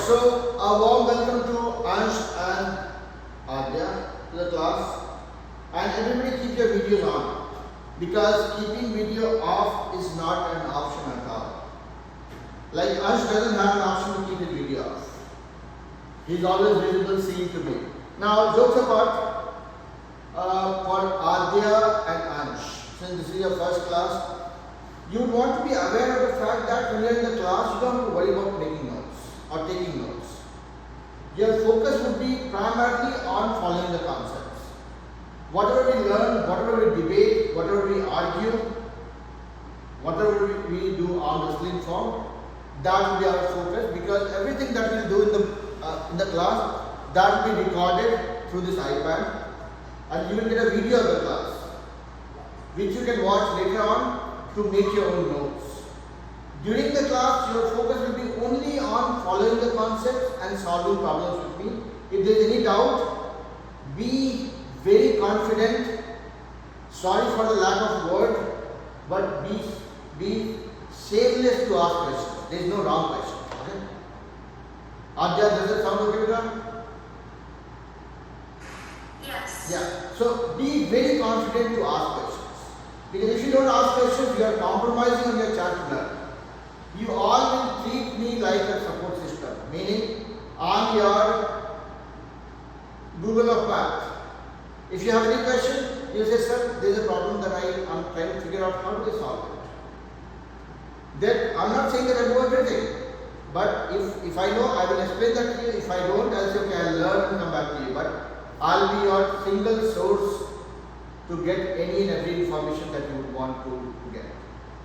so a warm welcome to Ansh and Adya to the class. And everybody keep your videos on, because keeping video off is not an option at all. Like Ansh doesn't have an option to keep his video off. He's always visible, seen to me. Now jokes apart, for Adya and Ansh, since this is your first class, you would want to be aware of the fact that when you are in the class, you don't have to worry about making notes or taking notes. Your focus would be primarily on following the concepts. Whatever we learn, whatever we debate, whatever we argue, whatever we do on the sling form, that will be our focus, because everything that we do in the class, that will be recorded through this iPad, and you will get a video of the class, which you can watch later on to make your own notes. During the class, your focus will be only on following the concepts and solving problems with me. If there is any doubt, be very confident. Sorry for the lack of word, but be shameless to ask questions. There is no wrong question. Okay? Adya, does that sound okay with you? Yes. Yeah. So be very confident to ask questions. Because if you don't ask questions, you are compromising on your chance to learn. You all will treat me like a support system, meaning I'm your Google of math. If you have any question, you say, sir, there is a problem that I am trying to figure out how to solve it. Then I'm not saying that I know everything, but if I know, I will explain that to you. If I don't, I'll say, okay, I'll learn and come back to you. But I'll be your single source to get any and every information that you would want to get.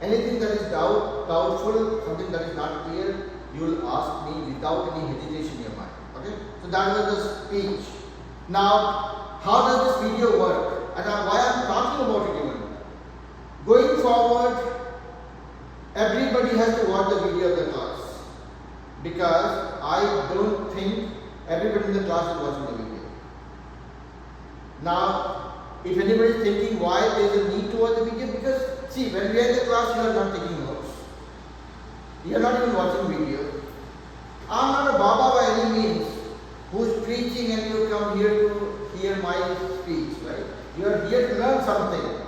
Anything that is doubtful, something that is not clear, you will ask me without any hesitation in your mind. Okay? So that was the speech. Now, how does this video work? And why I am talking about it even? Going forward, everybody has to watch the video of the class, because I don't think everybody in the class is watching the video. Now, if anybody is thinking why there is a need to watch the video, because see, when we are in the class, you are not taking notes. You are not even watching video. I am not a Baba by any means who is preaching and you come here to hear my speech, right? You are here to learn something.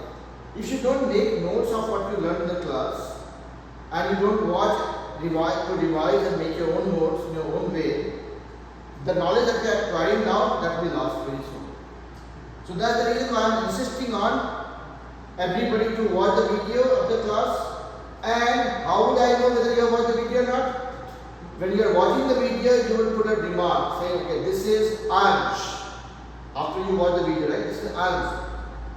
If you don't make notes of what you learn in the class, and you don't revise and make your own notes in your own way, the knowledge that you are acquiring now, that will be lost very soon. So that's the reason why I am insisting on everybody to watch the video of the class. And how would I know whether you have watched the video or not? When you are watching the video, you will put a remark saying, okay, this is Ansh. After you watch the video, right? This is Ansh.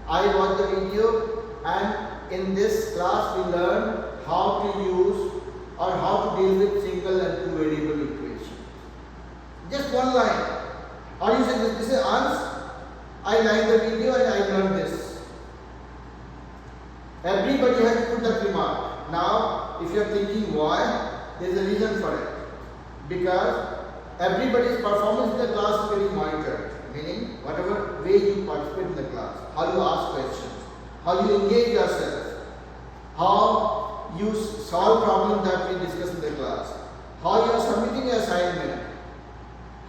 I watched the video, and in this class we learn how to use or how to deal with single and two variable equation. Just one line. Or you say, this is Ansh. I like the video and I learned this. Everybody has to put that remark. Now, if you are thinking why, there is a reason for it. Because everybody's performance in the class is getting monitored. Meaning, whatever way you participate in the class, how you ask questions, how you engage yourself, how you solve problems that we discuss in the class, how you are submitting your assignment,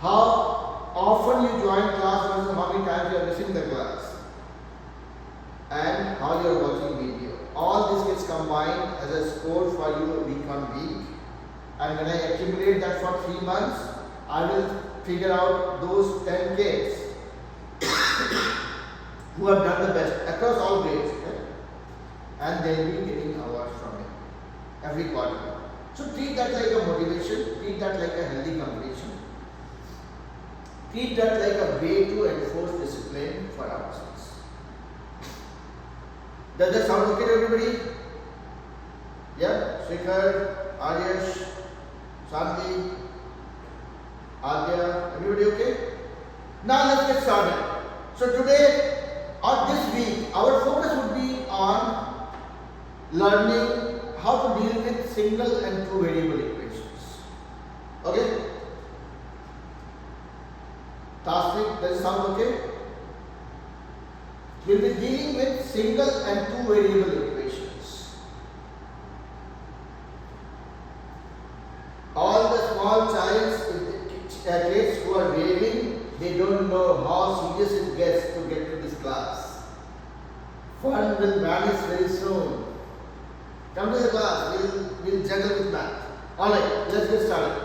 how often you join class versus how many times you are missing the class, and how you are watching video. All this gets combined as a score for you week on week, and when I accumulate that for 3 months, I will figure out those 10 kids who have done the best across all grades, okay? And they will be getting awards from me every quarter. So treat that like a motivation, treat that like a healthy competition. Treat that like a way to enforce discipline for ourselves. Does that sound okay to everybody? Yeah? Shikhar, Aryash, Shanti, Adya, everybody okay? Now let's get started. So today or this week, our focus would be on learning how to deal with single and two variable equations. Okay? Tasvik, does it sound okay? We will be dealing with single and two variable equations. All the small child, kids who are raving, they don't know how serious it gets to get to this class. Fun will vanish very soon. Come to the class, we'll juggle with math. Alright, let's get started.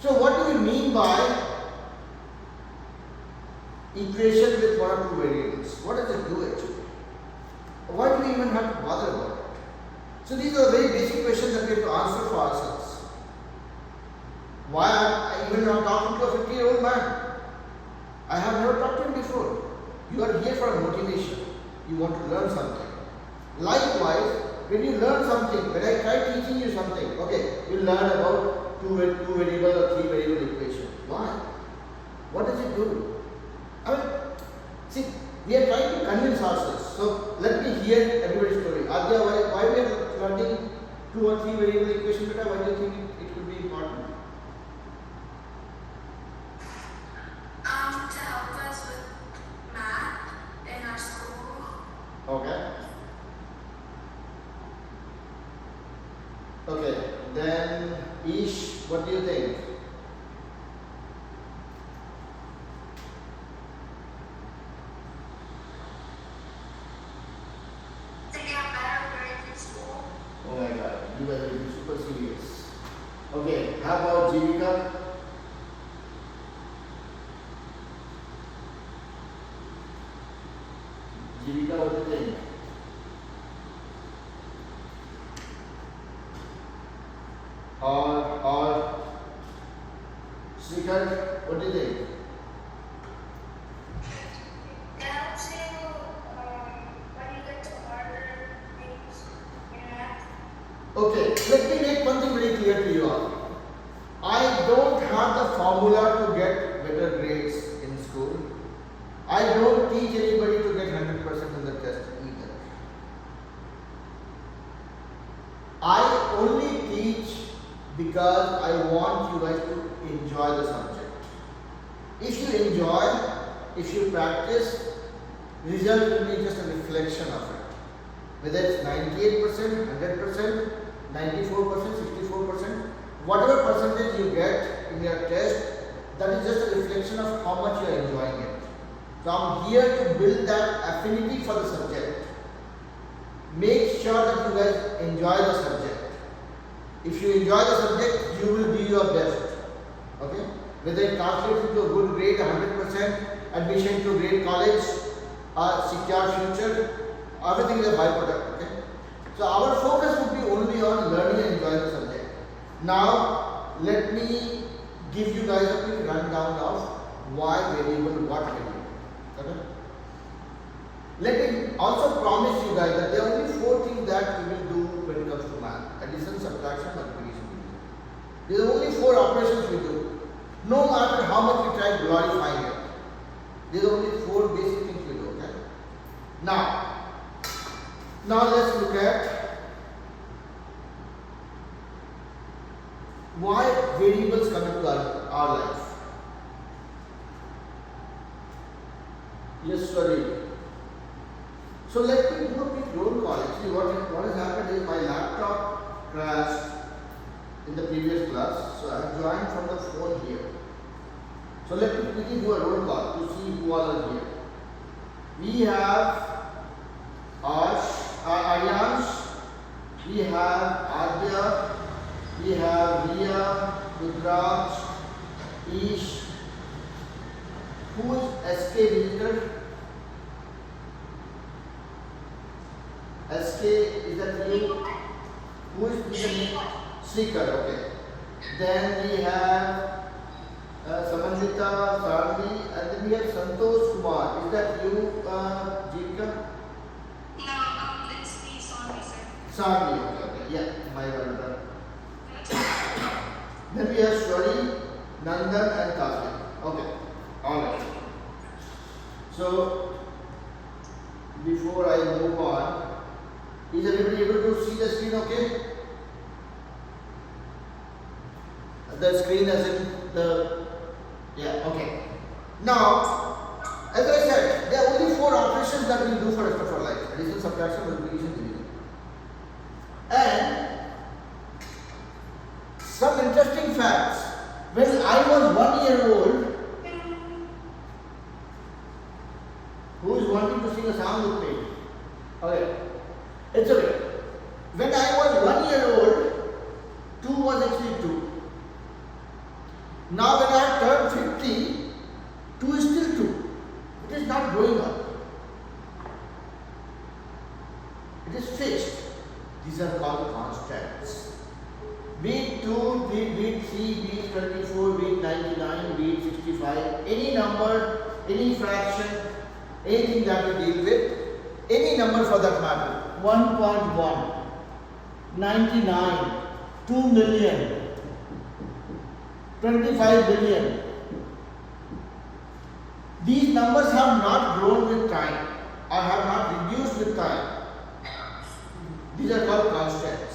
So what do we mean by equation with one or two variables? What does it do actually? Why do we even have to bother about it? So these are very basic questions that we have to answer for ourselves. Why I even now talking to a 50-year-old man? I have never talked to him before. You are here for a motivation. You want to learn something. Likewise, when you learn something, when I try teaching you something, okay, you learn about two variable or three variable equation. Why? What does it do? I mean, see, we are trying to convince ourselves. So let me hear everybody's story. Adya, why we are learning two or three variable equation beta? Why do you think it could be important? To help us with math in our school. Okay. Okay. Then Ish, what do you think? To get better grades in school. Oh my God, you guys will be super serious. Okay, how about Jivika? Jivika, what do you think? Or Srikanth, what do you think? It helps you when you get to harder things in math. Okay, let me make one thing very clear to you all. I don't have the formula to get better grades in school. I don't teach anybody to get 100% in the test either. I only teach because I want you guys to enjoy the subject. If you enjoy, if you practice, result will be just a reflection of it. Whether it's 98%, 100%, 94%, 64%, whatever percentage you get in your test, that is just a reflection of how much you are enjoying it. So I'm here to build that affinity for the subject. Make sure that you guys enjoy the subject. If you enjoy the subject, you will do your best. Okay? Whether it translates into a good grade, 100%, admission to great college, secure future, everything is a byproduct. Okay? So our focus would be only on learning and enjoying the subject. Now, let me give you guys a quick rundown of why variable, what variable. Okay? Let me also promise you guys that there are only 4 things that we will do when it comes to math: addition, subtraction, multiplication, division. These are only 4 operations we do. No matter how much we try glorifying it, these are only 4 basic things we do. Okay? Now let's look at why variables come into our life. Yes, sorry. So let me do a quick roll call. Actually, what has happened is my laptop crashed in the previous class, so I have joined from the phone here. So let me quickly do a roll call to see who all are here. We have Aryansh, we have Adya, we have Riya, Rudraj, Ish. Who is SK visitor? SK, is that you? Who is the name? Srikar, okay. Then we have Samanjita, Sarni, and then we have Santosh Kumar. Is that you, Jivika? No, it's me, sorry, sir. Sarni, okay. Yeah, my brother. Then we have Shwari, Nandan, and Kafi. Okay, alright. So, before I move on, is everybody able to see the screen okay? The screen as in the, yeah, okay. Now, as I said, there are only 4 operations that we do for the rest of our life: addition, subtraction, multiplication, division. And some interesting facts. When I was 1 year old, who is wanting to sing a song with me? Okay, it's okay. When I was 1 year old, 2 was actually 2. Now when I turned 50, 2 is still 2. It is not growing up. It is fixed. These are called constants. Be it 2, be it 3, be it 24, be it 99, be it 65, any number, any fraction, anything that you deal with, any number for that matter, 1.1, 99, 2 million, 25 billion. These numbers have not grown with time or have not reduced with time. These are called constants.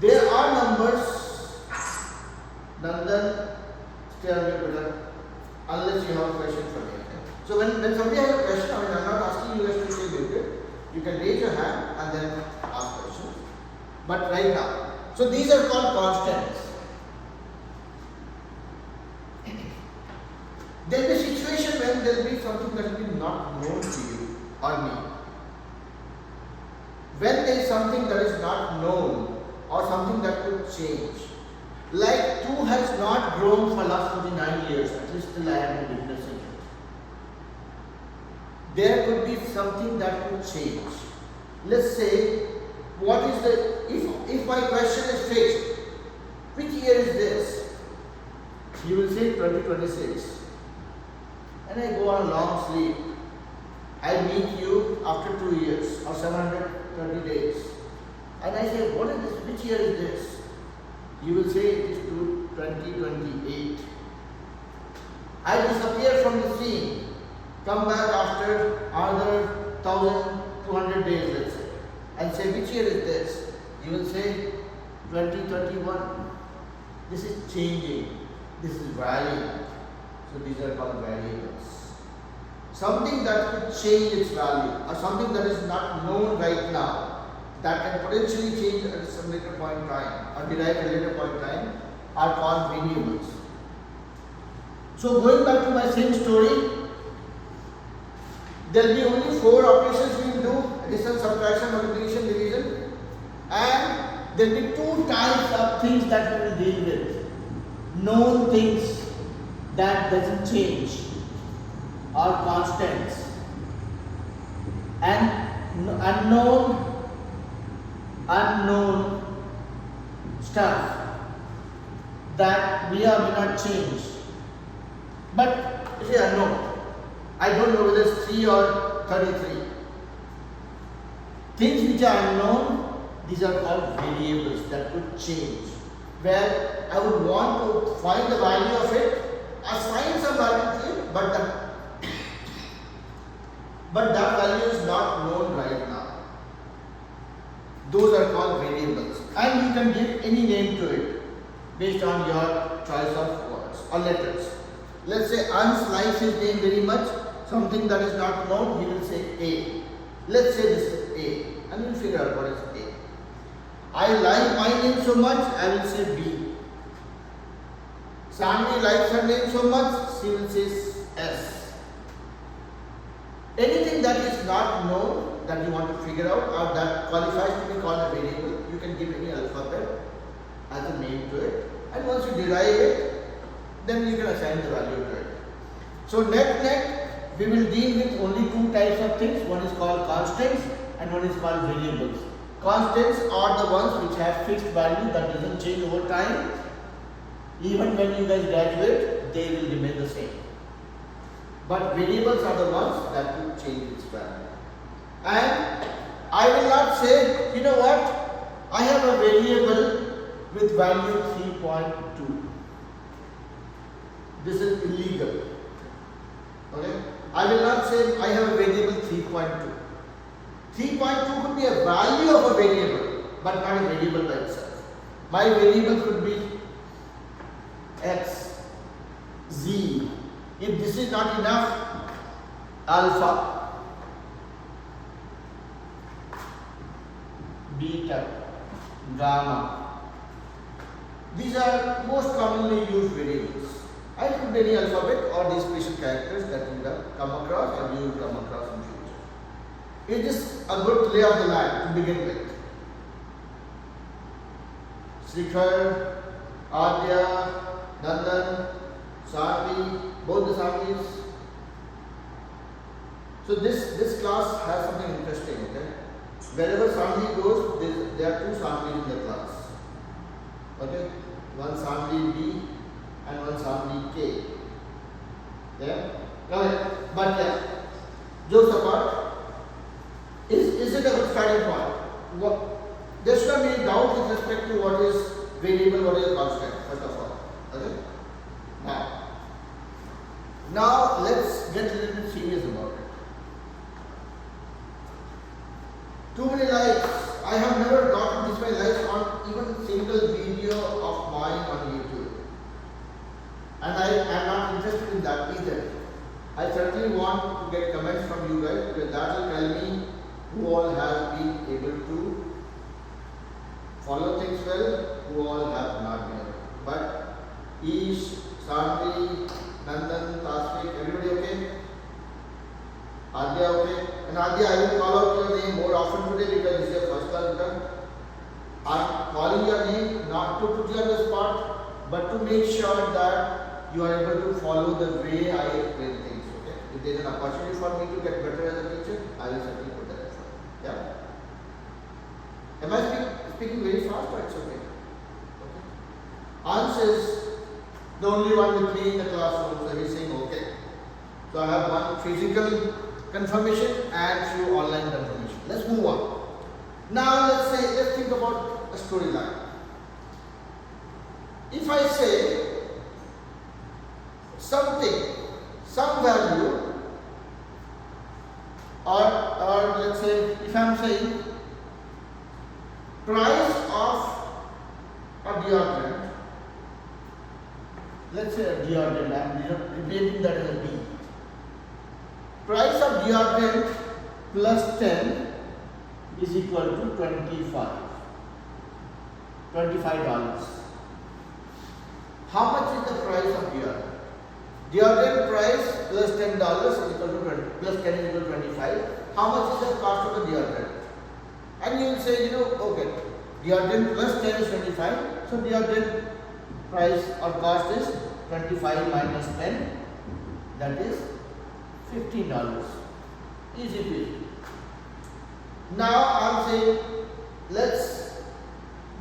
There are numbers, Nandan, stay on your better, unless you have a question for me. So when somebody has a question, I mean, I'm not asking you guys to say with it. You can raise your hand and then ask questions. But right now, so these are called constants. There will be a situation when there will be something that will be not known to you or me. When there is something that is not known or something that could change. Like 2 has not grown for last 29 years, at least till I have been witnessing it. There could be something that could change. Let's say, what is the, if my question is fixed, which year is this? You will say 2026. And I go on a long sleep. I meet you after 2 years or 730 days. And I say, what is this? Which year is this? You will say it is 2028. I disappear from the scene. Come back after another 1200 days, let's say. And say, which year is this? You will say 2031. This is changing. This is varying. So these are called variables. Something that could change its value or something that is not known right now that can potentially change at some later point in time or derive at a later point in time are called variables. So going back to my same story, there will be only 4 operations we will do: addition, subtraction, multiplication, division, and there will be 2 types of things that we will deal with. Known things that doesn't change or constants, and unknown stuff that may or may not change. But it is unknown. I don't know whether it's 3 or 33. Things which are unknown, these are called variables that could change. Where I would want to find the value of it, assign some value to it, but that value is not known right now. Those are called variables. And you can give any name to it based on your choice of words or letters. Let's say Ans likes his name very much. Something that is not known, he will say A. Let's say this is A. And we'll figure out what is A. I like my name so much, I will say B. Sandy likes her name so much, she will say S. Anything that is not known that you want to figure out or that qualifies to be called a variable, you can give any alphabet as a name to it. And once you derive it, then you can assign the value to it. So net, we will deal with only 2 types of things. One is called constants and one is called variables. Constants are the ones which have fixed value that doesn't change over time. Even when you guys graduate, they will remain the same. But variables are the ones that will change its value. And I will not say, you know what, I have a variable with value 3.2. This is illegal. Okay? I will not say I have a variable 3.2. 3.2 could be a value of a variable, but not a variable by itself. My variable could be x, z. If this is not enough, alpha, beta, gamma, These are most commonly used variables. I could be any alphabet or these special characters that you have come across or you will come across in future. It is a good lay of the land to begin with. Shikhar, Adya, Nandan, Sarvi, both the Sarvis. So this class has something interesting, okay? Wherever Sarvi goes, there are two Sarvis in the class. Okay? One Sarvi B and one Sarvi K. Yeah? Okay. But yeah, jokes apart, is it a good starting point? There should not be any doubt with respect to what is variable, what is constant, first of all. Okay? Now let's get a little bit serious about it. Too many likes. I have never gotten this many likes on even a single video of mine on YouTube. And I am not interested in that either. I certainly want to get comments from you guys because that will tell me who all have been able to follow things well, who all have not been able. But Ish, Sarvi, Nandan, Tasvik, everybody okay? Adya okay? And Adya, I will call out your name more often today because this is your first class return. I am calling your name not to put you on the spot, but to make sure that you are able to follow the way I explain things. Okay? If there is an opportunity for me to get better as a teacher, I will certainly put that effort. Yeah? Am I speaking very fast or it's okay? Okay. Ansh is the only one with me in the classroom, so he's saying okay. So I have one physical confirmation and few online confirmation. Let's move on. Now let's think about a storyline. If I say something, some value, or let's say if I am saying price of a deodorant, let's say a deodorant, I am replacing that as a D. Price of deodorant plus 10 is equal to $25. How much is the price of deodorant? Deodorant price plus $10 is equal to 20, plus 10 is equal to 25. How much is the cost of the deodorant? And you will say, okay, deodorant plus 10 is 25. So deodorant price or cost is 25 minus 10, that is $15. Easy peasy. Now I am saying, let's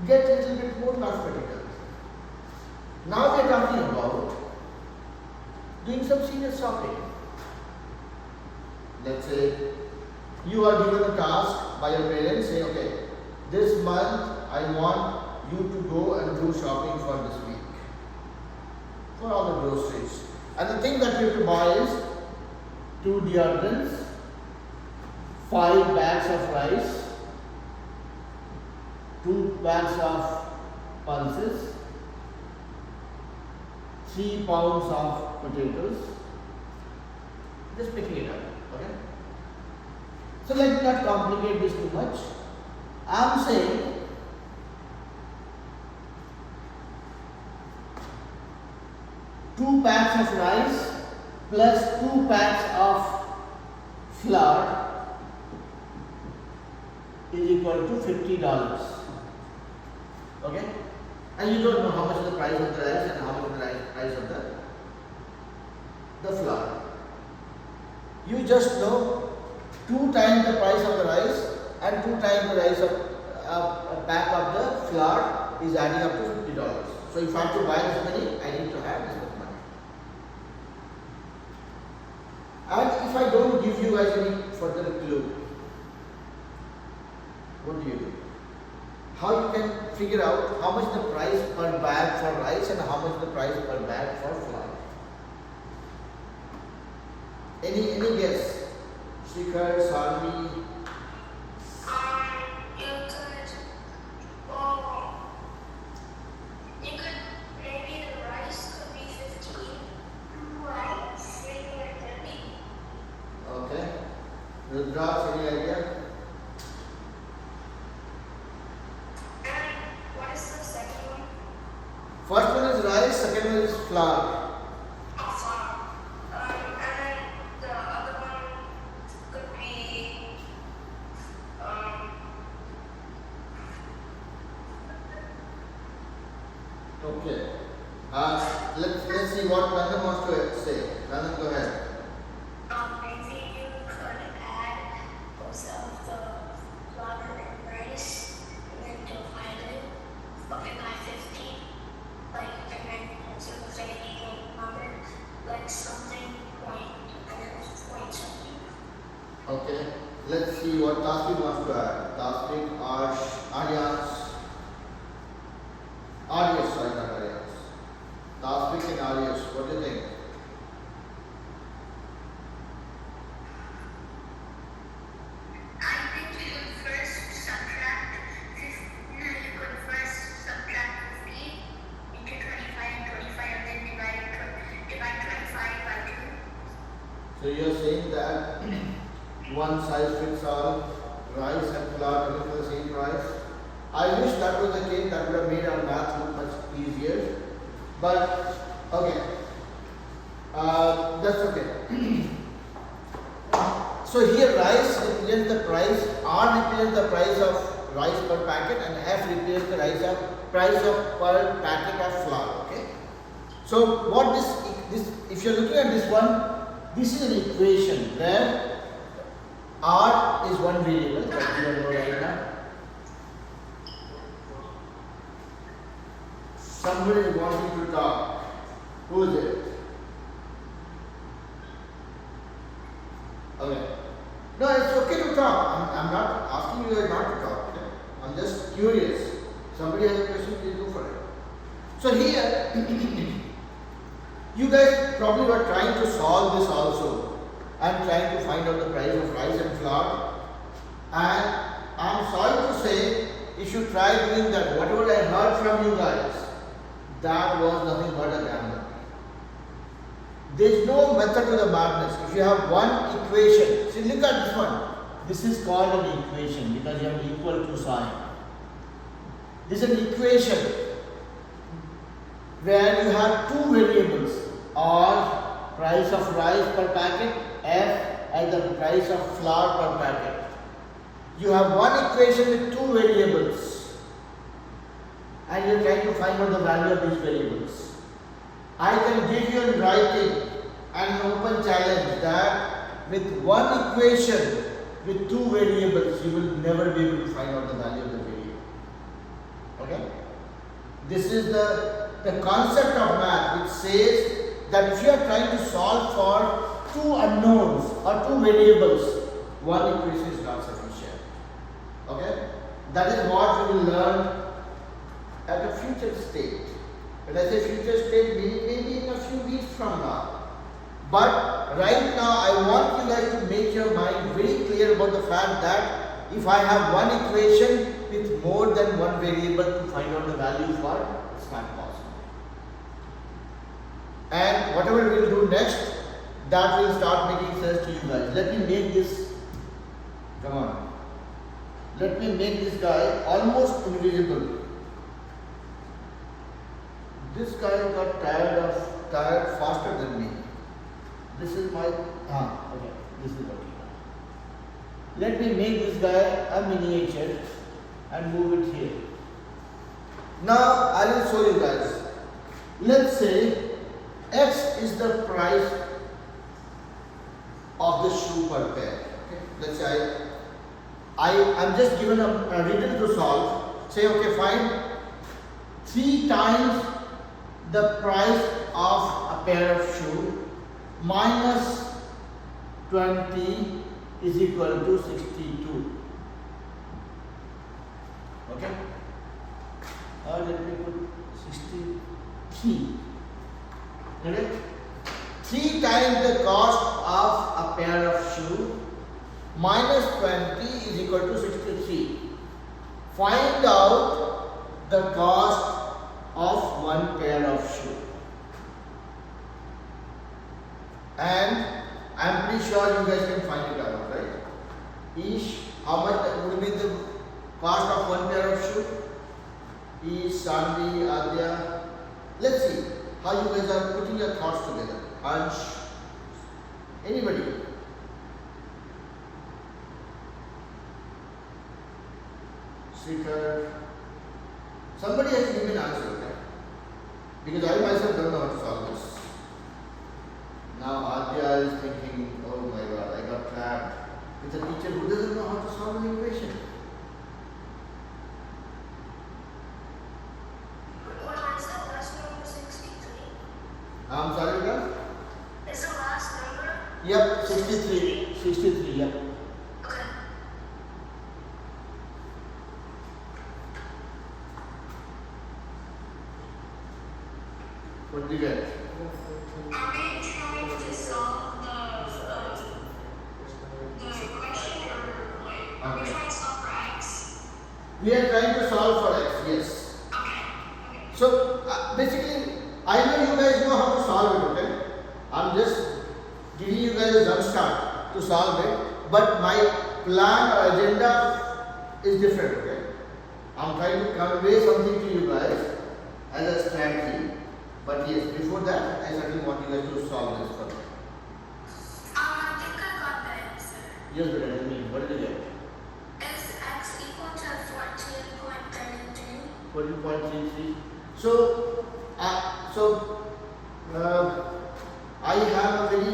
get a little bit more mathematical. Now we are talking about doing some serious shopping. Let's say you are given a task by your parents, say, okay, this month I want you to go and do shopping for this week, for all the groceries. And the thing that you have to buy is 2 deodorants, 5 bags of rice, 2 bags of pulses, 3 pounds of potatoes. Just picking it up, okay? So let's not complicate this too much. I am saying two packs of rice plus 2 packs of flour is equal to $50. Okay? And you don't know how much is the price of the rice and how much is the price of the flour. You just know 2 times the price of the rice and 2 times the price of a pack of the flour is adding up to $50. So if I have to buy this many, I need to have this much money. And if I don't give you guys any further clue, what do you do? How you can figure out how much the price per bag for rice and how much the price per bag for flour? Any guess? Shikhar, Sarvi? You could maybe the rice could be 15, rice maybe like 30. Okay. Rudraj, any idea? And what is the second one? First one is rice, second one is flour. flour. And then the other one could be Okay. Let's see what Nandan wants to say. Nandan, go ahead. maybe you could add both of the flour and rice and then divide it by 50. Like, and then instead of saying a number, like something point, and then point something. Okay. Let's see what Tasvik wants to add. Tasvik, Aryans. Aryas, sorry, not Aryans. Tasvik and Aryas, what do you think? I think you could first subtract 50 into 25 and 25 and then divide 25 by 2. So you're saying that one size fits all, rice and flour coming for the same price. I wish that was the case, that would have made our math look much easier. But, okay. That's okay. So here rice represents the price, R represents the price of rice per packet and F represents the price of per packet of flour. Okay. So what this if you're looking at this one, this is an equation where R is one variable that we don't know right now. Somebody is wanting to talk. Who is it? Okay. No, it's okay to talk. I'm not asking you guys not to talk. Okay? I'm just curious. Somebody has a question, please go for it. So here, you guys probably were trying to solve this also. I'm trying to find out the price of rice and flour. And I'm sorry to say, you should try doing that. Whatever I heard from you guys, that was nothing but a gamble. There is no method to the madness. If you have one equation, see, look at this one. This is called an equation because you have an equal to sign. This is an equation where you have two variables, R, price of rice per packet, F as the price of flour per packet. You have one equation with two variables and you are trying to find out the value of these variables. I can give you in writing an open challenge that with one equation with two variables you will never be able to find out the value of the variable. Okay? This is the concept of math which says that if you are trying to solve for two unknowns or two variables, one equation is not sufficient. Okay? That is what we will learn at a future state. When I say future state, maybe in a few weeks from now. But right now, I want you guys to make your mind very clear about the fact that if I have one equation with more than one variable to find out the value for, it's not possible. And whatever we will do next, that will start making sense to you guys. Let me make this, come on. Let me make this guy almost invisible. This guy got tired faster than me. This is my, okay, this is what you got. Let me make this guy a miniature and move it here. Now I will show you guys. Let's say X is the price of the shoe per pair. Okay? Let's say I'm just given a riddle to solve. Say, okay, fine. 3 times the price of a pair of shoe minus 20 is equal to 62. Okay? Let me put 63. Correct? 3 times the cost of a pair of shoe minus 20 is equal to 63. Find out the cost of one pair of shoe. And I'm pretty sure you guys can find it out, right? Ish, how much would be the cost of one pair of shoe? Ish, Sandhi, Adya, Let's see how you guys are putting your thoughts together. Ansh, anybody? Seeker. Somebody has to give me an answer, okay? Because I myself don't know how to solve this. Now Adya is thinking, oh my god, I got trapped with a teacher who doesn't know how to solve an equation. What is the last number 63? I'm sorry, guys? Is the last number? Yep, 63. 63, yep. Okay. What did you get? Are we trying to solve the question or like, are we trying to solve for x? We are trying to solve for x, yes. Okay. So basically, I know you guys know how to solve it, okay? I'm just giving you guys a jump start to solve it, but my plan or agenda is different, okay? I'm trying to convey something to you guys as a strategy, but yes, before that, I certainly want you guys to solve this for me. I think I got the answer. Yes, but I mean, what did you get? Is x equal to 14.33? 14.33. So, I have a very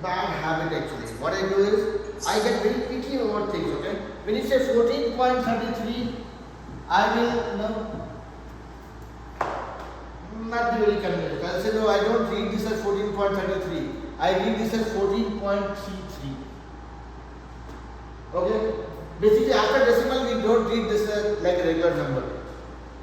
bad habit actually. What I do is, I get very picky about things, okay? When you say 14.33, I will, not be very convinced. I'll say, no, I don't read this as 14.33. I read this as 14.33. Okay? Basically, after decimal, we don't read this as like a regular number.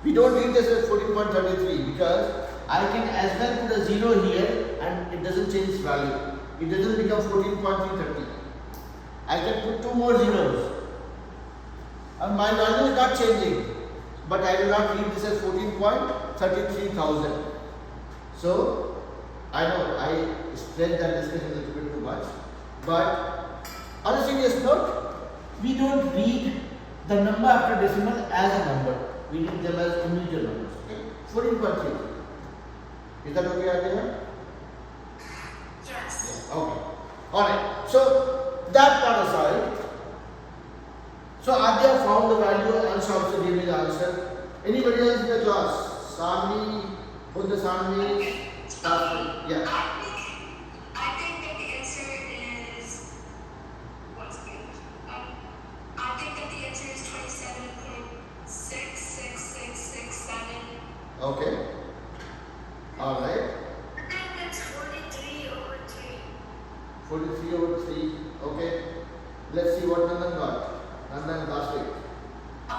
We don't read this as 14.33 because I can as well put a 0 here and it doesn't change its value. It doesn't become 14.330. I can put 2 more zeros. And my value is not changing. But I will not read this as 14.33,000. So, I know I spread that discussion a little bit too much. But on a serious note, we don't read the number after decimal as a number. We read them as individual numbers. Okay? 14.3. Is that okay, Adya? Yes. Okay. Alright. So, that part aside. So, Adya found the value and she also gave me the answer. Anybody else in the class? Sami, Sami, Safi. Yeah. I think that the answer is, what's good? I think that the answer is 27.66667. Okay. Alright. I think that's 43 over 3. 43 over 3. Okay. Let's see what Nandan got. Nandan last week. I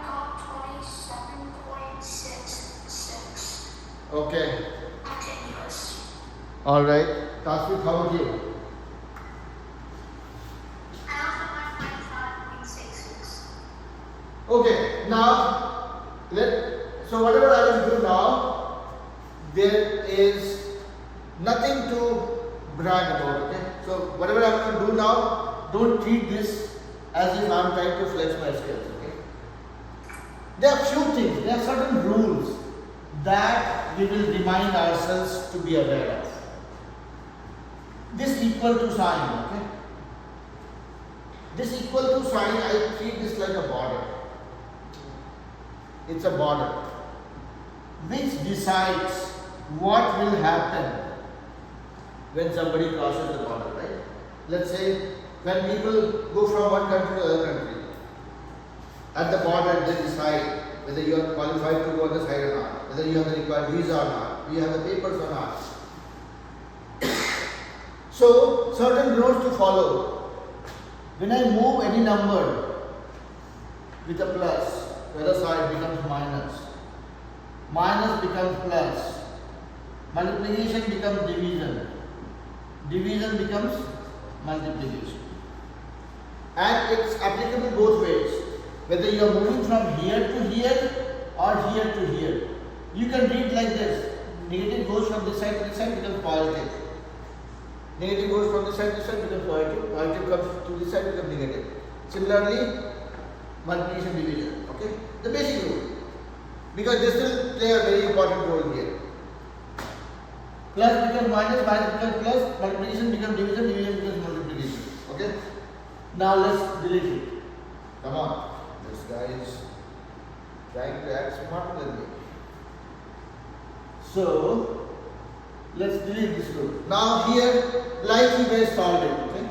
got 27.66. Okay. Continuous. Alright. Tasvik, how about you? I also got 25.66. Okay. Now, so whatever I will do now, there is nothing to brag about, okay? So whatever I'm going to do now, don't treat this as if I'm trying to flex my skills, okay? There are few things, there are certain rules that we will remind ourselves to be aware of. This equal to sign, okay? This equal to sign, I treat this like a border. It's a border which decides what will happen when somebody crosses the border, right? Let's say when people go from one country to another country, at the border they decide whether you are qualified to go on the side or not, whether you have the required visa or not, you have the papers or not. So, certain rules to follow. When I move any number with a plus, the other side becomes minus. Minus becomes plus. Multiplication becomes division. Division becomes multiplication. And it's applicable both ways. Whether you are moving from here to here or here to here. You can read like this. Negative goes from this side to this side, becomes positive. Negative goes from this side to this side, becomes positive. Positive comes to this side, becomes negative. Similarly, multiplication, division. Okay? The basic rule. Because this will play a very important role here. Plus becomes minus, minus becomes plus, multiplication becomes division, division becomes multiplication. Okay? Now let's delete it. Come on. This guy is trying to act smarter than me. So let's delete this group. Now here, like we were solved it. Okay?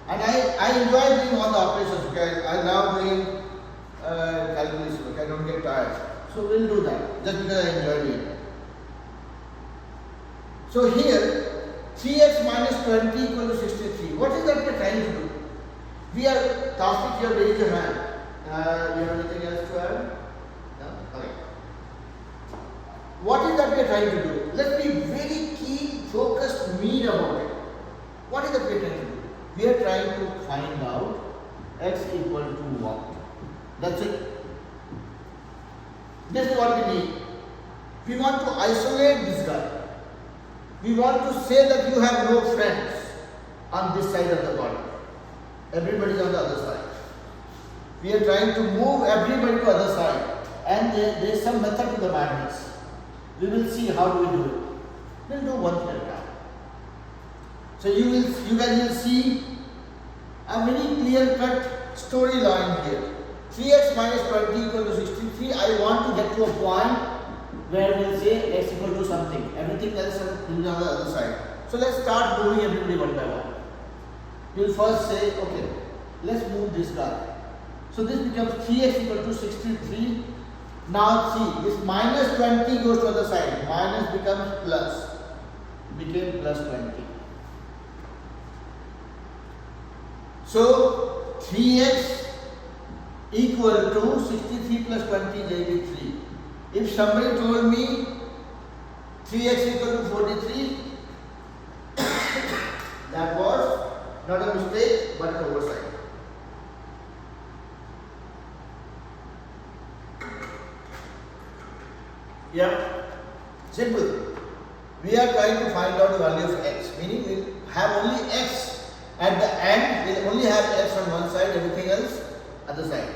And I enjoy doing all the operations. Okay? I love doing calculation. Okay? I don't get tired. So we'll do that just because I enjoy doing it. So here, 3x minus 20 equal to 63. What is that we are trying to do? We are, Taufik, you have raised your hand. You have anything else to add? No? Okay. What is that we are trying to do? Let's be very keen, focused, mean about it. What is that we are trying to do? We are trying to find out x equal to what? That's it. This is what we need. We want to isolate this guy. We want to say that you have no friends on this side of the body. Everybody is on the other side. We are trying to move everybody to the other side. And there is some method to the madness. We will see how do we do it. We'll do one thing at a time. So you guys will see a very clear-cut storyline here. 3x minus 20 equal to 63. I want to get to a point where we'll say x equal to something. Everything else will be on the other side. So let's start moving everybody one by one. We'll first say, okay, let's move this guy. So this becomes 3x equal to 63. Now see, this minus 20 goes to the other side. Minus becomes plus. Became plus 20. So 3x equal to 63 plus 20 is 83. If somebody told me 3x equal to 43, that was not a mistake but an oversight. Yeah, simple. We are trying to find out the value of x, meaning we have only x at the end, we only have x on one side, everything else other side.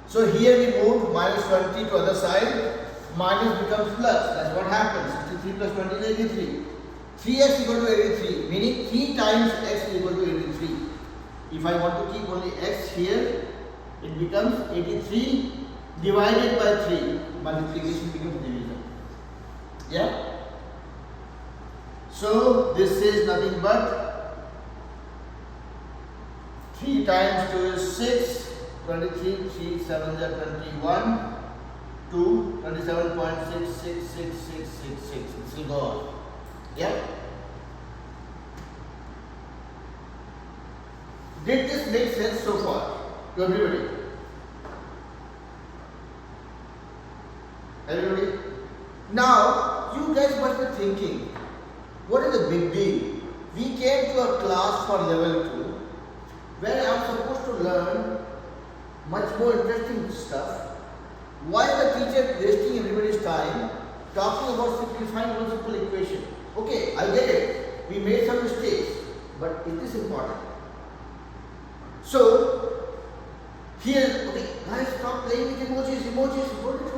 So here we moved minus 20 to other side, minus becomes plus, that's what happens, 63 plus 20 is 83. 3x equal to 83, meaning 3 times x is equal to 83. If I want to keep only x here, it becomes 83 divided by 3, multiplication becomes division. Yeah? So this is nothing but 3 times 2 is 6, 23, 3, 7 are 21, 2, 27.666666. This will go on. Yeah? Did this make sense so far to everybody? Everybody? Now, you guys must be thinking, what is the big deal? We came to a class for level 2 where I am supposed to learn much more interesting stuff. Why the teacher wasting everybody's time talking about simplifying one simple equation? Okay, I get it. We made some mistakes, but it is important. So, here, okay, guys, stop playing with emojis, hold it.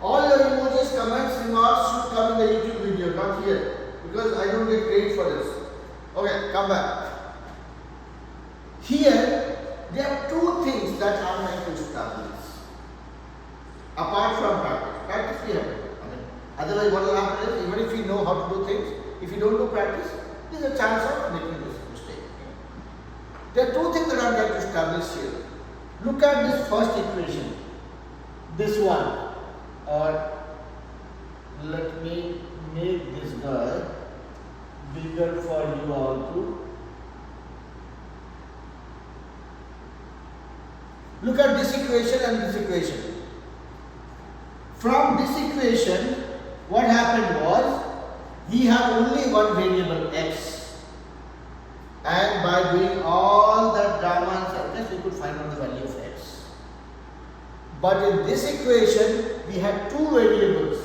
All your emojis, comments, remarks should come in the YouTube video, not here, because I don't get paid for this. Okay, come back. Here, there are 2 things that are trying to establish. Apart from practice we have to do. Otherwise, what will happen is, even if we know how to do things, if you don't do practice, there is a chance of making this mistake. There are 2 things that I am trying to establish here. Look at this first equation. This one. Or let me make this guy bigger for you all to look at this equation and this equation. From this equation, what happened was we have only one variable x, and by doing all that drama and circus we could find out the value of x. But in this equation, we had 2 variables.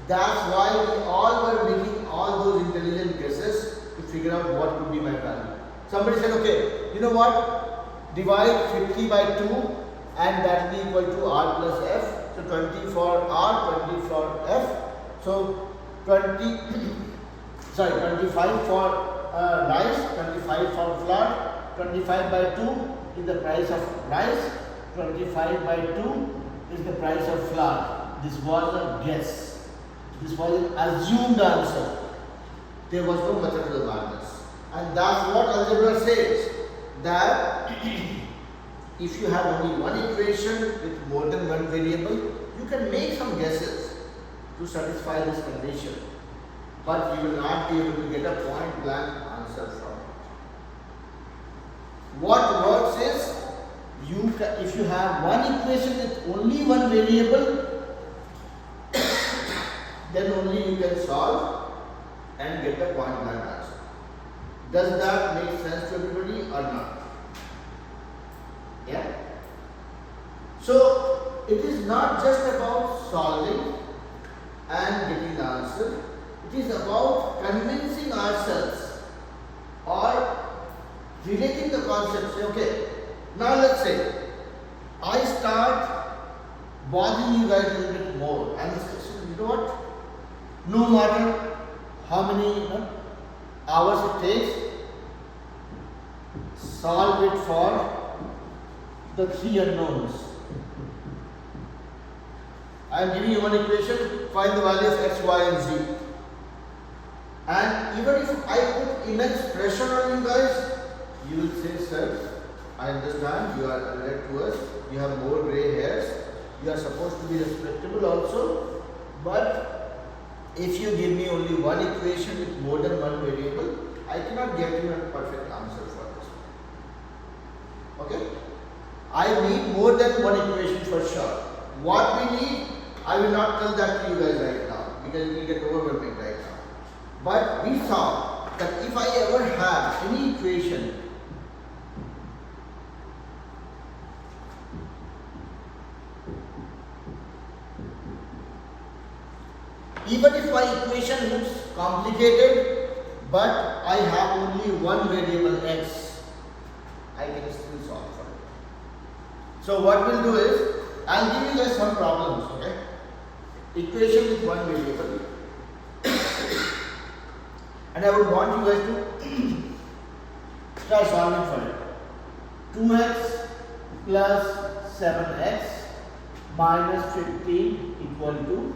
That's why we all were making all those intelligent guesses to figure out what could be my value. Somebody said, okay, you know what? Divide 50 by 2 and that will be equal to r plus f. So 20 for r, 20 for f. So 20 sorry, 25 for rice, 25 for flour, 25 by 2 is the price of rice, 25 by 2 is the price of flour. This was a guess. This was an assumed answer. There was no method of the madness. And that's what algebra says, that if you have only one equation with more than one variable, you can make some guesses to satisfy this condition, but you will not be able to get a point blank answer from it. What works is, if you have one equation with only one variable, then only you can solve and get the point blank answer. Does that make sense to everybody or not? Yeah? So, it is not just about solving and getting the answer. It is about convincing ourselves or relating the concept. Say, okay, now let's say I start bothering you guys a little bit more, and say, you know what? No matter how many hours it takes, solve it for the three unknowns. I am giving you one equation, find the values x, y and z. And even if I put immense pressure on you guys, you will say, sir, I understand you are alert to us, you have more grey hairs, you are supposed to be respectable also, but if you give me only one equation with more than one variable, I cannot get you a perfect answer for this. Okay? I need more than one equation for sure. What we need, I will not tell that to you guys right now, because it will get overwhelming right now. But we thought that if I ever have any equation even if my equation looks complicated, but I have only one variable x, I can still solve for it. So what we'll do is, I'll give you guys some problems, okay? Equation with one variable. And I would want you guys to try solving for it. 2x plus 7x minus 15 equal to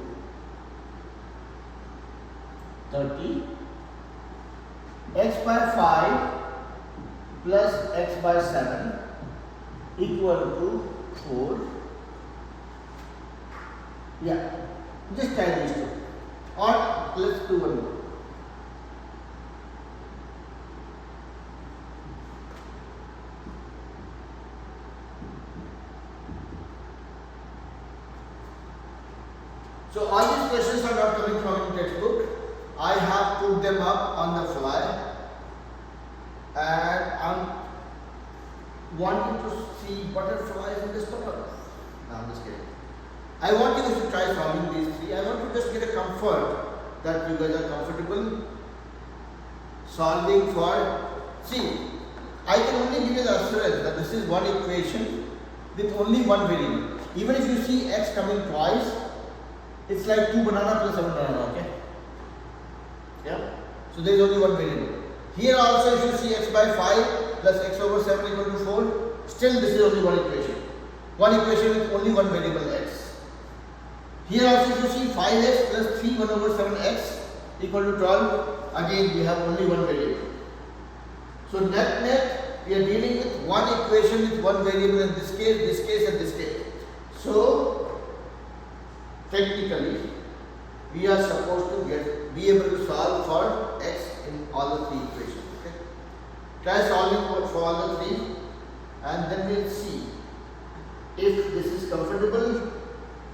30. X by 5 plus x by 7 equal to 4. Yeah, just try these two. Or let's do one more. So all these questions are not coming from the textbook. I have put them up on the fly, and I'm wanting to see butterflies in the stomach. No, I'm just kidding. I want you guys to try solving these three. I want to just get a comfort that you guys are comfortable solving for. See, I can only give you the assurance that this is one equation with only one variable. Even if you see x coming twice, it's like 2 banana plus 7 banana, okay? Yeah? So there is only one variable. Here also if you see x by 5 plus x over 7 equal to 4, still this is only one equation. One equation with only one variable x. Here also if you see 5x plus 3 1 over 7x equal to 12, again we have only one variable. So net we are dealing with one equation with one variable in this case and this case. So technically we are supposed to be able to solve for x in all the three equations. Okay? Try solving for all the three, and then we'll see if this is comfortable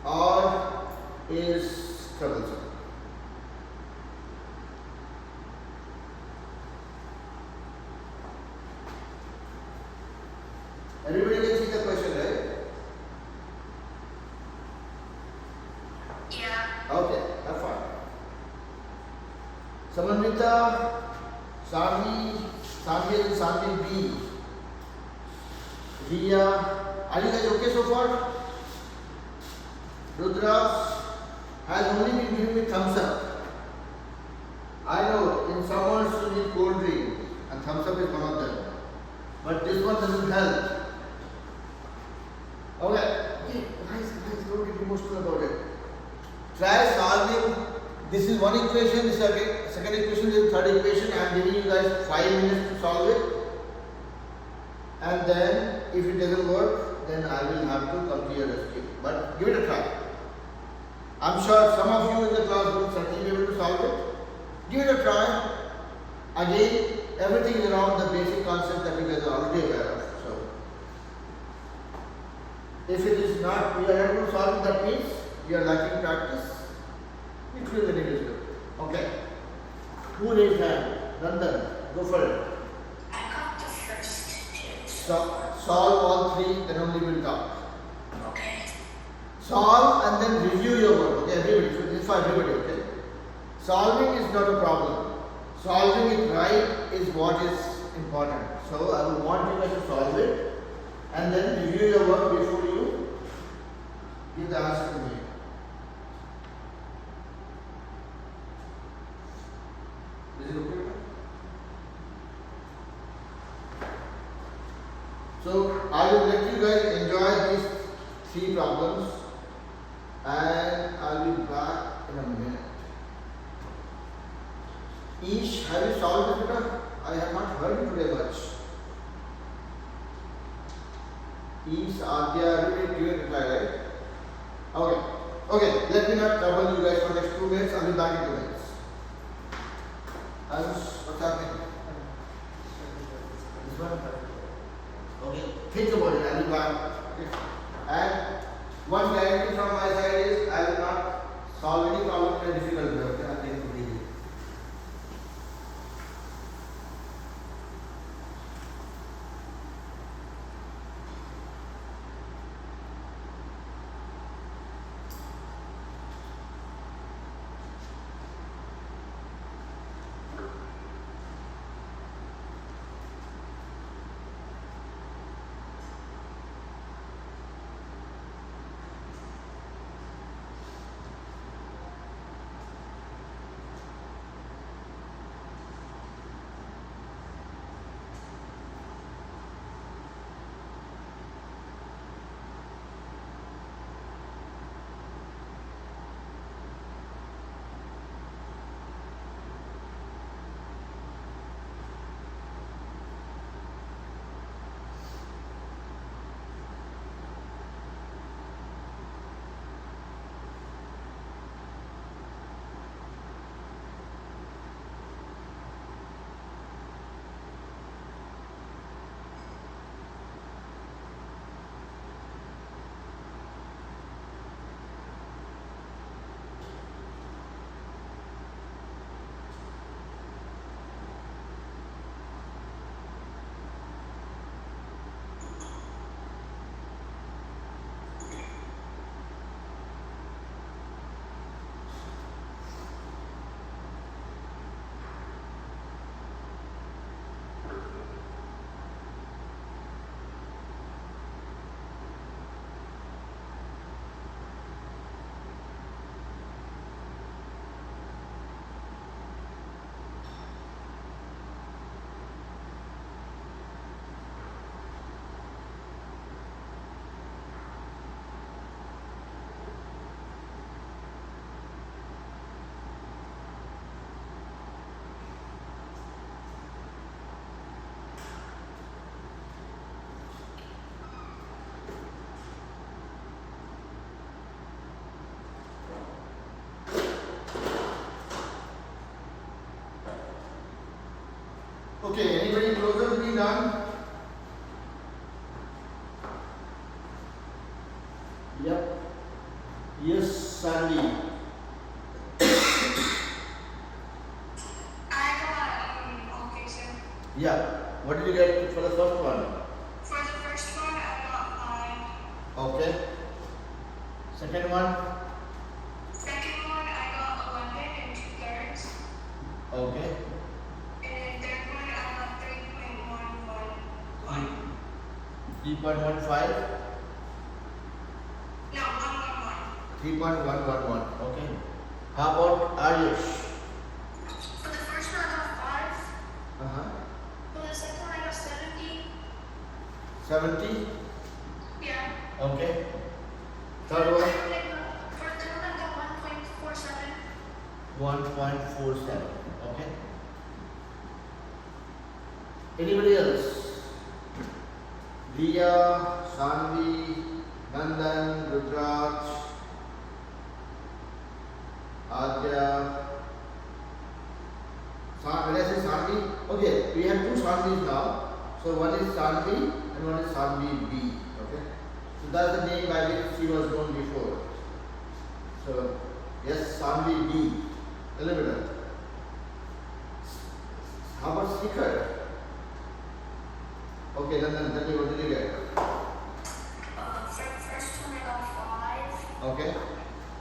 or is troublesome. Everybody can see the question, right? Yeah. Okay, have fun. Samanvita, Sami and Sami B, Ria, are you guys okay so far? Rudra has only been giving me thumbs up. I know in Try solving. This is one equation, this is second equation, this is third equation. I am giving you guys 5 minutes to solve it. And then if it doesn't work, then I will have to come to your rescue. But give it a try. I'm sure some of you in the class will certainly be able to solve it. Give it a try. Again, everything is around the basic concept that you guys are already aware of. So, if it is not, we are able to solve it, that means you are lacking practice. It will be good. Okay. Who raised hand? Nandan, go for it. I got the first two. Solve all three, then only we'll talk. Okay. Solve and then review your work. Okay, everybody. So this is for everybody. Okay. Solving is not a problem. Solving it right is what is important. So I would want you guys to solve it and then review your work before you give the answer to me. Is it okay? So I will let you guys enjoy these 3 problems and I'll be back in a minute. Ish, have you solved it better? I have not heard you today much. Ish, Adya, everybody give it a try, right? Okay, let me not trouble you guys for the next 2 minutes. I'll be back in 2 minutes. What's happening? This one? Okay, think about it. I'll be back. Okay. And one guarantee from my side is I will not solve any problem in a difficult way. Okay, I'll take it easy. Okay, anybody closer to be done? Yep. Yes, Sandy. I got okay, sir. Yeah. What did you get for the first one? For the first one, I got 5. Okay. Second one? Second one, I got 11 and 2/3. Okay. And third one, I got 3.111. 3.15? No, 111. 3.111. Okay. How about Ayush? For the first one, I got 5. Uh-huh. For the second one, I got 70. 70? Yeah. Okay. For Third the one? third one, I got 1.5. 1.47. Okay. Anybody else? Diya, Shanvi, Nandan, Rudraj, Adya. When I say Shanvi, okay, we have two Shanvis now. So one is Shanvi and one is Shanvi B. Okay. So that's the name by which she was known before. So yes, Shanvi B. Eliminate. How about Sticker? Okay, then tell me what did you get? For the first one, I got 5. Okay.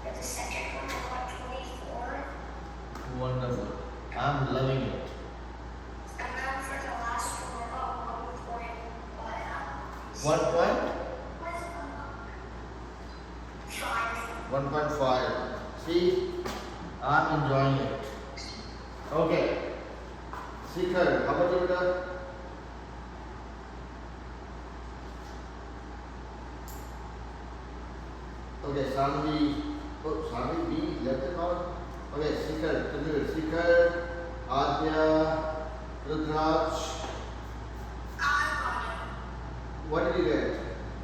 For the second one, I got 24. Wonderful. I'm loving it. And then for the last one, I got 1.5. 1.5. See, I'm enjoying it. Okay. Seeker, how about you, Vita? Okay, Shanvi. Oh, Shanvi B left it out. Okay, Seeker, continue. Seeker, Adya, Rudraj. What did you get?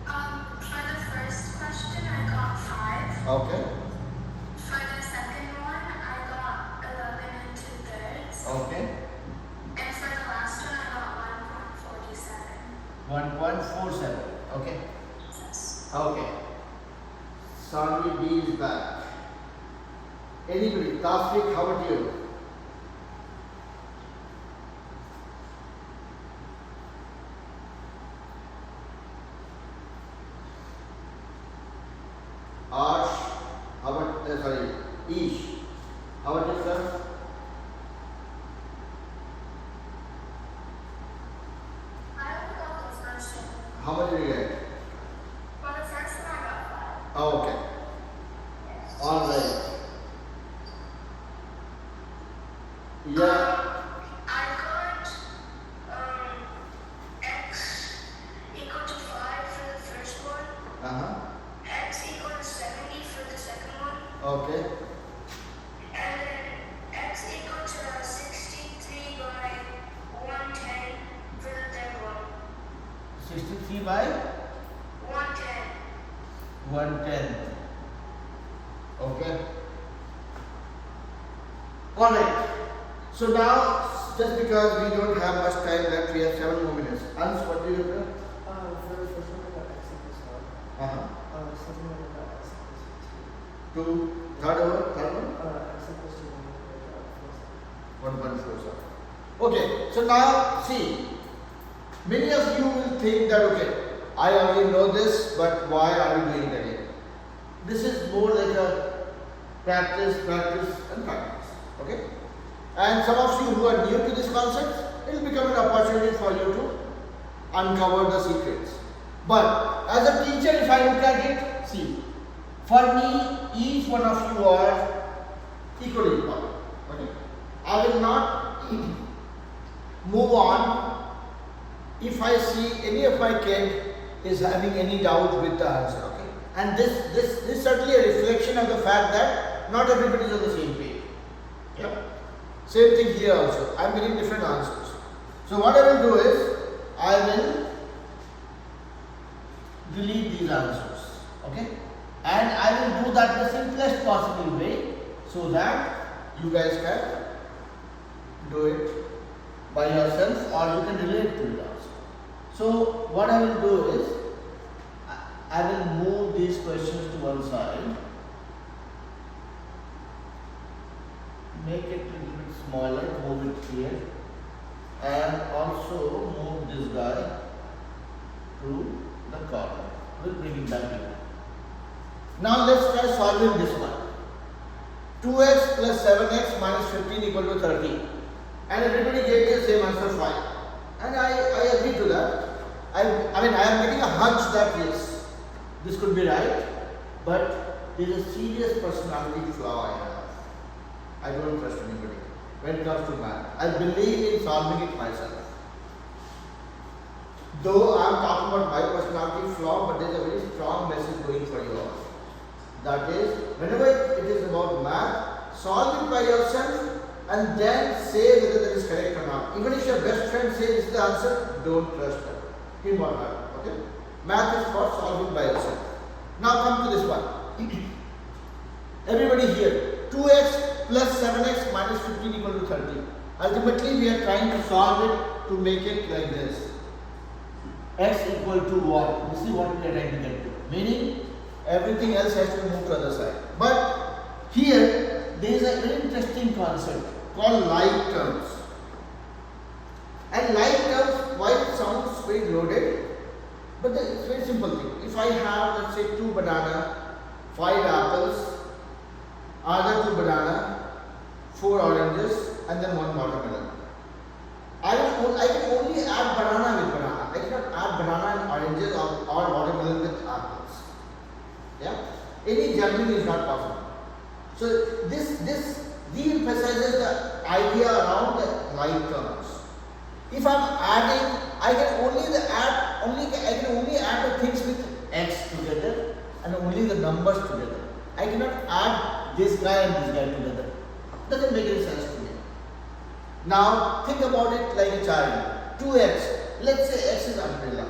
For the first question, I got 5. Okay. For the second one, I got 11 and 2/3. Okay. And for the last one, I got 1.47. 1.47. Okay. Yes. Okay. Shanvi B is back. Anybody? Tasvik, how about you? Arsh, how about, sorry, Ish, how about you, sir? I only got the first one. How much did you get? For the first one, I got 5. Oh, okay. Yes. All right. Yeah. I got x equal to 5 for the first one, Uh-huh. x equal to 70 for the second one, Okay. and then x equal to 63 by 110 for the third one. 63 by 110. 110. Okay. All right. So now, just because we don't have much time left, we have 7 more minutes. Ans, what do you do? For the first one, I got x equals 1. Uh-huh. Second one, I got x equals 2. 2. Third one? X equals 2, I got 1.47. Okay, so now see, many of you will think that okay, I already know this, but why are we doing it again? This is more like a practice, and practice. Okay? And some of you who are new to this concept, it will become an opportunity for you to uncover the secrets. But as a teacher, if I look at it, see, for me, each one of you are equally important. Okay? I will not move on if I see any of my kid is having any doubt with the answer. Okay? And this is certainly a reflection of the fact that not everybody is on the same page. Yeah? Same thing here also. I am getting different answers. So what I will do is, I will delete these answers. Okay? And I will do that the simplest possible way so that you guys can do it by yourself or you can relate to it also. So what I will do is, I will move these questions to one side, make it a little bit smaller, move it here, and also move this guy to the corner. We'll bring it back here. Now let's try solving this one. 2x plus 7x minus 15 equal to 30. And everybody gave me the same answer 5. And I agree to that. I mean I am getting a hunch that yes, this could be right, but there is a serious personality flaw I have. I don't trust anybody when it comes to math. I believe in solving it myself. Though I am talking about my personality flaw, but there is a very strong message going for you all. That is, whenever it is about math, solve it by yourself and then say whether that is correct or not. Even if your best friend says this is the answer, don't trust him or her. Okay? Math is for solving by yourself. Now come to this one. Everybody here, 2x plus 7x minus 15 equal to 30. Ultimately, we are trying to solve it to make it like this. X equal to what? This is what we are trying to get to. Meaning, everything else has to move to the other side. But here, there is a very interesting concept called like terms. And like terms, while it sounds very loaded, but it's a very simple thing. If I have, let's say, 2 banana, 5 apples, another 2 banana, 4 oranges, and then 1 watermelon. I can only add banana with banana. I cannot add banana and oranges or watermelon with apples. Yeah? Any juggling is not possible. So this de-emphasizes the idea around the like terms. If I'm adding, I can only add the things with x together and only the numbers together. I cannot add this guy and this guy together. Doesn't make any sense to me. Now think about it like a child. 2x. Let's say x is umbrella.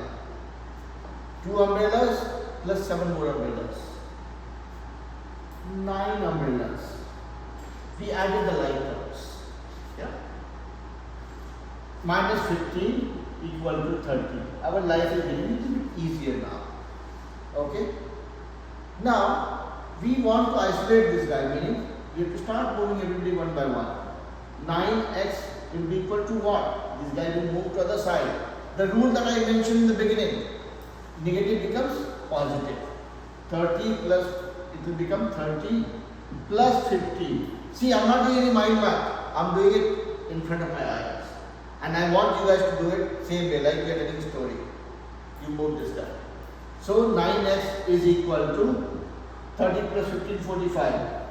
2 umbrellas plus 7 more umbrellas. 9 umbrellas. We added the like terms. Yeah. Minus 15 equal to 30. Our life is getting a little bit easier now. Okay. Now we want to isolate this guy, meaning we have to start moving everybody one by one. 9x will be equal to what? This guy will move to the other side. The rule that I mentioned in the beginning, negative becomes positive. 30 plus, it will become 30 plus 50. See, I am not doing any mind map. I am doing it in front of my eyes. And I want you guys to do it same way, like we are telling a story. You move this guy. So 9x is equal to 30 plus 15, 45.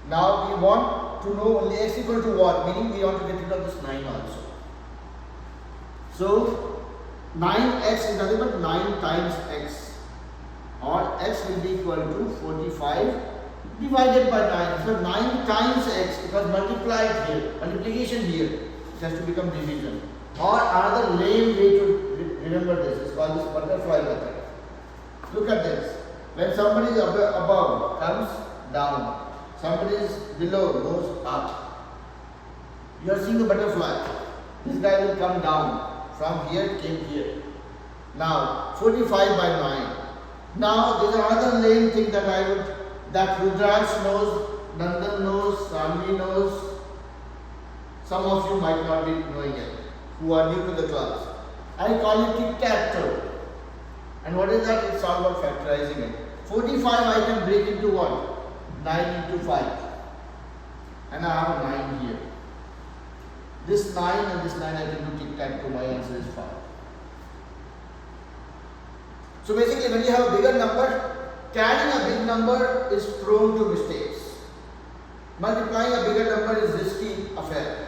Now we want to know only x equal to what? Meaning we want to get rid of this 9 also. So 9x is nothing but 9 times x, or x will be equal to 45 divided by 9. So 9 times x, it was multiplied here, multiplication here, it has to become division. Or another lame way to remember this is called this butterfly method. Look at this. When somebody is above, comes down. Somebody is below, goes up. You are seeing the butterfly. This guy will come down. From here, came here. Now, 45 by 9. Now, there is another lame thing that Rudraksh knows, Nandan knows, Sanvi knows. Some of you might not be knowing it, who are new to the class. I call it tic-tac-toe. And what is that? It's all about factorizing it. 45 I can break into what? 9 into 5. And I have a 9 here. This 9 and this 9 I can do tic-tac-toe. My answer is 5. So basically, when you have a bigger number, carrying a big number is prone to mistakes. Multiplying a bigger number is risky affair.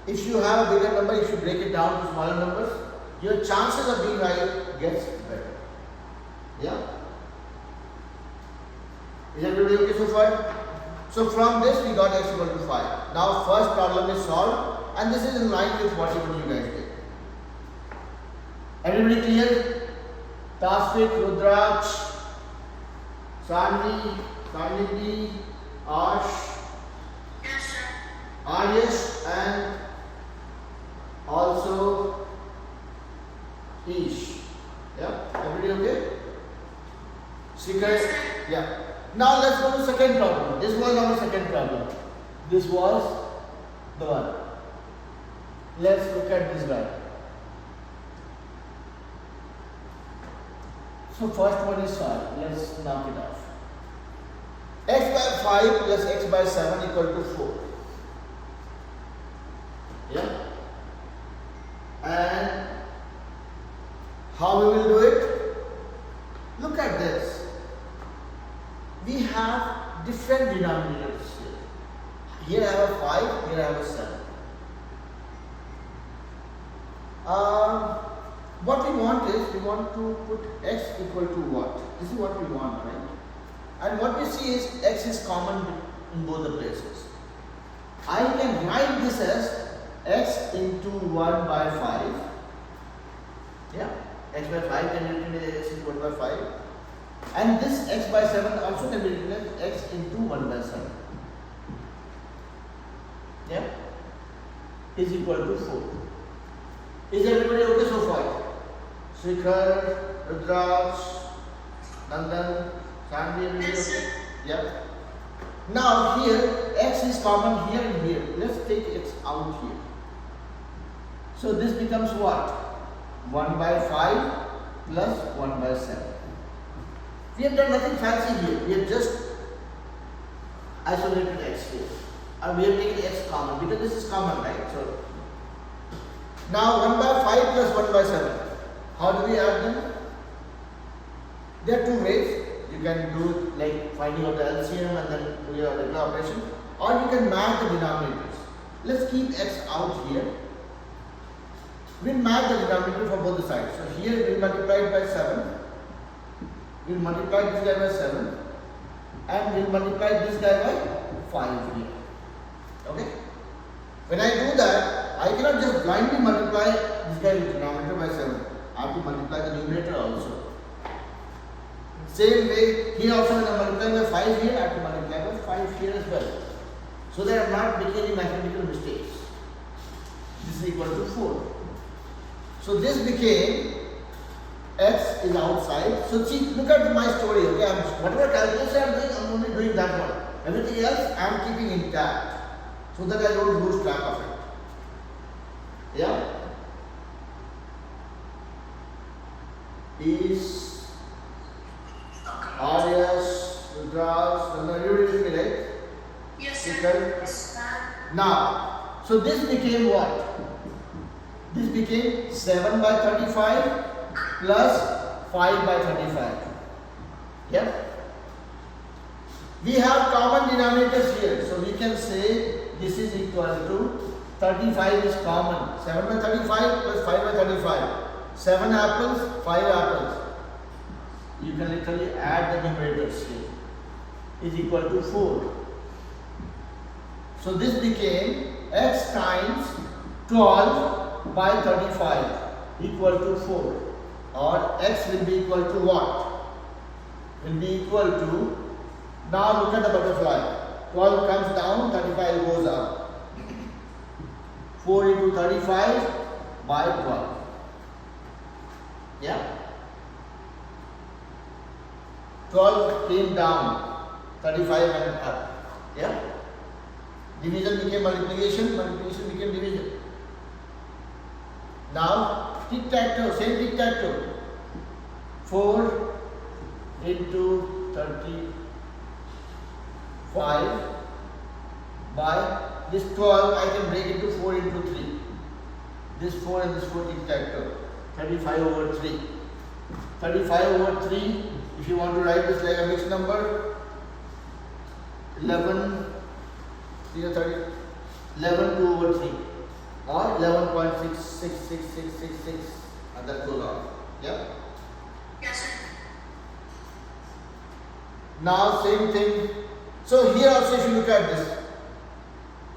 If you have a bigger number, if you break it down to smaller numbers, your chances of being right gets better. Yeah? Is everybody okay so far? So from this we got x equal to 5. Now first problem is solved, and this is in line with whatever you guys did. Everybody clear? Tasvik, Rudraksh, Sanvi, Sanidhi, Ash, Yes, sir. Ayush, and also Ish. Yeah? Everybody okay? Secret? Yeah. Now let's go to second problem. This was our second problem. This was the one. Let's look at this guy. So first one is solved. Let's knock it off. X by 5 plus x by 7 equal to 4. Yeah? And how we will do it? Look at this. We have different denominators here. Here I have a 5, here I have a 7. What we want is, we want to put x equal to what? This is what we want, right? And what we see is x is common in both the places. I can write this as x into 1 by 5. Yeah, x by 5 can be written as x into 1 by 5. And this x by 7 also can be written as x into 1 by 7. Yeah, is equal to 4. Is everybody okay so far? Shikhar, Rudraksh, Nandan, Sandy, everybody okay? Yeah. Now here x is common here and here. Let's take x out here. So this becomes what? 1 by 5 plus 1 by 7. We have done nothing fancy here. We have just isolated x here. And we have taken x common because this is common, right? So now 1 by 5 plus 1 by 7. How do we add them? There are two ways. You can do like finding out the LCM and then do your regular operation, or you can match the denominators. Let's keep x out here. We'll match the denominator for both the sides. So here we'll multiply it by 7. We'll multiply this guy by 7. And we'll multiply this guy by 5 here. Okay? When I do that, I cannot just blindly multiply this guy with denominator by 7. I have to multiply the numerator also. Same way, here also when I multiply by 5 here, I have to multiply by 5 here as well. So there are not making any mathematical mistakes. This is equal to 4. So this became x is outside. So see, look at my story. Okay, whatever calculation I am doing, I am only doing that one. Everything else I am keeping intact so that I don't lose track of it. Yeah? Is Arias, Rudraksh, everybody with me, right? Yes, sir. Yes, now, so this became what? This became 7 by 35 plus 5 by 35. Yeah? We have common denominators here. So we can say this is equal to 35 is common. 7 by 35 plus 5 by 35. 7 apples, 5 apples. You can literally add the numerators here. Is equal to 4. So this became x times 12 by 35 equal to 4. Or x will be equal to what? Will be equal to, now look at the butterfly. 12 comes down, 35 goes up. 4 into 35 by 12. Yeah? 12 came down, 35 went up. Yeah? Division became multiplication, multiplication became division. Now, tic-tac-toe, same tic-tac-toe. 4 into 35 by this 12, I can break into 4 into 3. This 4 and this 4 tic-tac-toe. 35 over 3. 35 over 3, if you want to write this like a mixed number, 11, 11 2 over 3 or 11.666666 and that goes on. Yeah? Yes, sir. Now same thing. So here also if you look at this,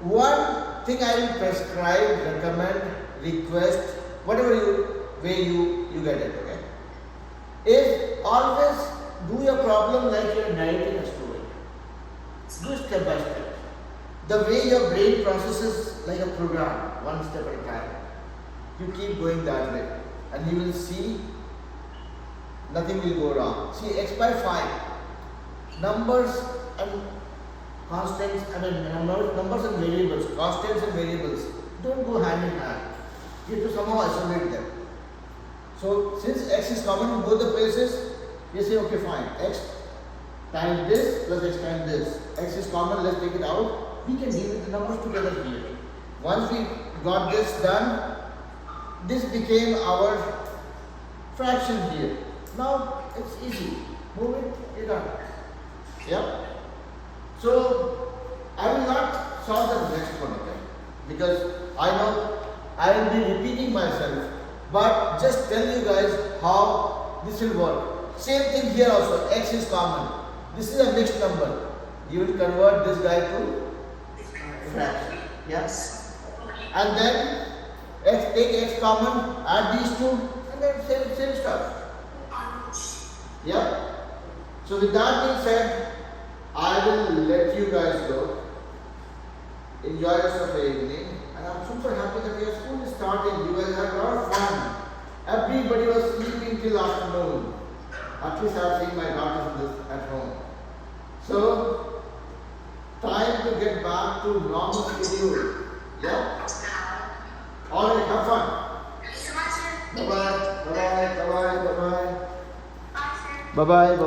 one thing I will prescribe, recommend, request, whatever way you get it, okay, is always do your problem like you are narrating a story. Do step by step. The way your brain processes like a program, one step at a time. You keep going that way and you will see nothing will go wrong. See, x by 5, numbers and constants, numbers and variables, constants and variables don't go hand in hand. You have to somehow isolate them. So since x is common in both the places, we say okay fine, x times this plus x times this. X is common, let's take it out. We can deal with the numbers together here. Once we got this done, this became our fraction here. Now it's easy. Move it, you're done. Yeah? So I will not solve the next one, okay? Because I know I will be repeating myself, but just tell you guys how this will work. Same thing here also, x is common. This is a mixed number. You will convert this guy to fraction. Yes. And then take x common, add these two, and then same stuff. Yeah. So with that being said, I will let you guys go. Enjoy the rest of the evening. And I'm super happy that your school is starting. You guys had a lot of fun. Everybody was sleeping till afternoon. At least I've seen my daughters at home. So, time to get back to normal schedule. Yeah? Alright, have fun. Bye-bye. Bye-bye. Bye-bye. Bye-bye. Bye-bye.